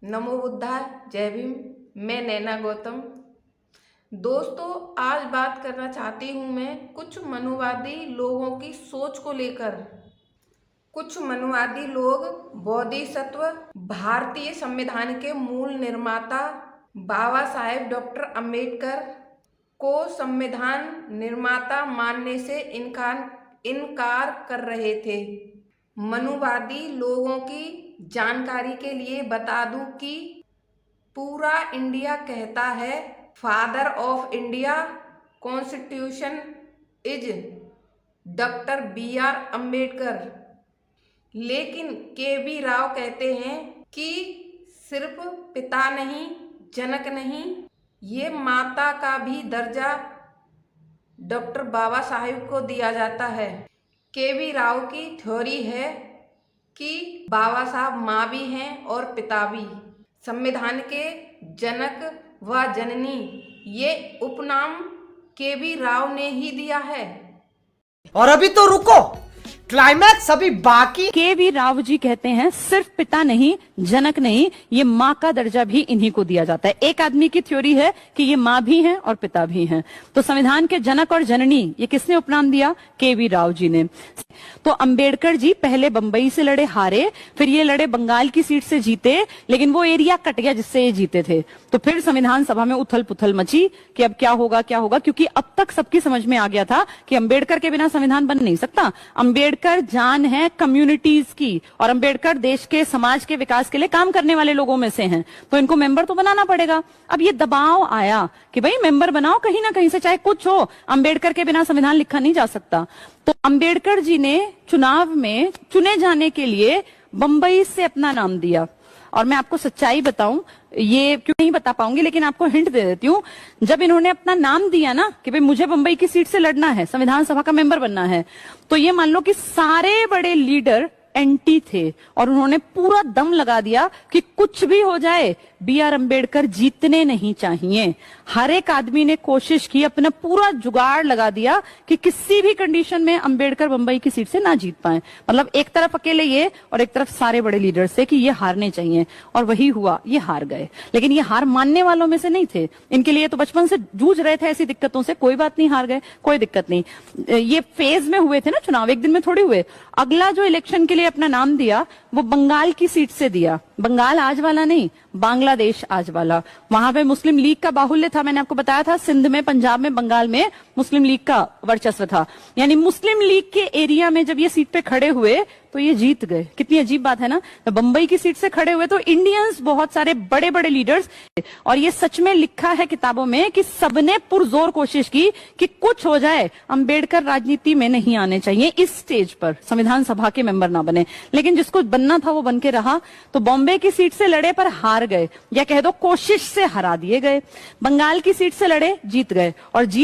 नमो बुद्धाय, जय भीम। मैं नैना गौतम। दोस्तों, आज बात करना चाहती हूँ मैं कुछ मनुवादी लोगों की सोच को लेकर। कुछ मनुवादी लोग बोधिसत्व भारतीय संविधान के मूल निर्माता बाबा साहेब डॉक्टर अंबेडकर को संविधान निर्माता मानने से इनकार कर रहे थे। मनुवादी लोगों की जानकारी के लिए बता दूं कि पूरा इंडिया कहता है father of India constitution is doctor BR. Ambedkar, लेकिन के.वी. राव कहते हैं कि सिर्फ पिता नहीं, जनक नहीं, ये माता का भी दर्जा डॉक्टर बाबा साहेब को दिया जाता है। के.वी. राव की थ्योरी है कि बाबा साहब माँ भी हैं और पिता भी, संविधान के जनक व जननी। ये उपनाम के.वी. राव ने ही दिया है। और अभी तो रुको, क्लाइमैक्स अभी बाकी। के.वी. राव जी कहते हैं सिर्फ पिता नहीं, जनक नहीं, ये माँ का दर्जा भी इन्हीं को दिया जाता है। एक आदमी की थ्योरी है कि ये माँ भी हैं और पिता भी हैं। तो संविधान के जनक और जननी ये किसने उपनाम दिया? के.वी. राव जी ने। तो अंबेडकर जी पहले बंबई से लड़े, हारे, फिर ये लड़े बंगाल की सीट से जीते, लेकिन वो एरिया कट गया जिससे ये जीते थे। तो फिर संविधान सभा में उथल पुथल मची कि अब क्या होगा, क्योंकि अब तक सबकी समझ में आ गया था कि अंबेडकर के बिना संविधान बन नहीं सकता। अंबेडकर जान है कम्युनिटीज की, और अंबेडकर देश के समाज के विकास के लिए काम करने वाले लोगों में से हैं, तो इनको मेंबर तो बनाना पड़ेगा। अब ये दबाव आया कि भाई मेंबर बनाओ कहीं ना कहीं से, चाहे कुछ हो, अंबेडकर के बिना संविधान लिखा नहीं जा सकता। तो अंबेडकर जी ने चुनाव में चुने जाने के लिए बंबई से अपना नाम दिया। और मैं आपको सच्चाई बताऊं, ये क्यों नहीं बता पाऊंगी, लेकिन आपको हिंट दे देती हूं। जब इन्होंने अपना नाम दिया ना कि भाई मुझे बंबई की सीट से लड़ना है, संविधान सभा का मेंबर बनना है, तो ये मान लो कि सारे बड़े लीडर एंटी थे और उन्होंने पूरा दम लगा दिया कि कुछ भी हो जाए बी.आर. अंबेडकर जीतने नहीं चाहिए। हर एक आदमी ने कोशिश की, अपना पूरा जुगाड़ लगा दिया कि किसी भी कंडीशन में अंबेडकर बंबई की सीट से ना जीत पाए। मतलब एक तरफ अकेले ये और एक तरफ सारे बड़े लीडर से कि ये हारने चाहिए, और वही हुआ, ये हार गए। लेकिन ये हार मानने वालों में से नहीं थे, इनके लिए तो बचपन से जूझ रहे थे ऐसी दिक्कतों से। कोई बात नहीं, हार गए, कोई दिक्कत नहीं। ये फेज में हुए थे ना चुनाव, एक दिन में थोड़ी हुए। अगला जो इलेक्शन के लिए अपना नाम दिया वो बंगाल की सीट से दिया। बंगाल आज वाला नहीं, बांग्लादेश आज वाला। वहां पे मुस्लिम लीग का बाहुल्य था, मैंने आपको बताया था। सिंध में, पंजाब में, बंगाल में मुस्लिम लीग का वर्चस्व था। यानी मुस्लिम लीग के एरिया में जब ये सीट पे खड़े हुए तो ये जीत गए। कितनी अजीब बात है ना। तो बंबई की सीट से खड़े हुए तो इंडियंस, बहुत सारे बड़े बड़े लीडर्स, और ये सच में लिखा है किताबों में कि सबने पुरजोर कोशिश की कि कुछ हो जाए, अंबेडकर राजनीति में नहीं आने चाहिए, इस स्टेज पर संविधान सभा के मेंबर ना बने। लेकिन जिसको बनना था वो बन के रहा। तो बॉम्बे की सीट से लड़े पर हार गए, या कह दो कोशिश से हरा दिए गए। बंगाल की सीट से लड़े, जीत गए, और जीत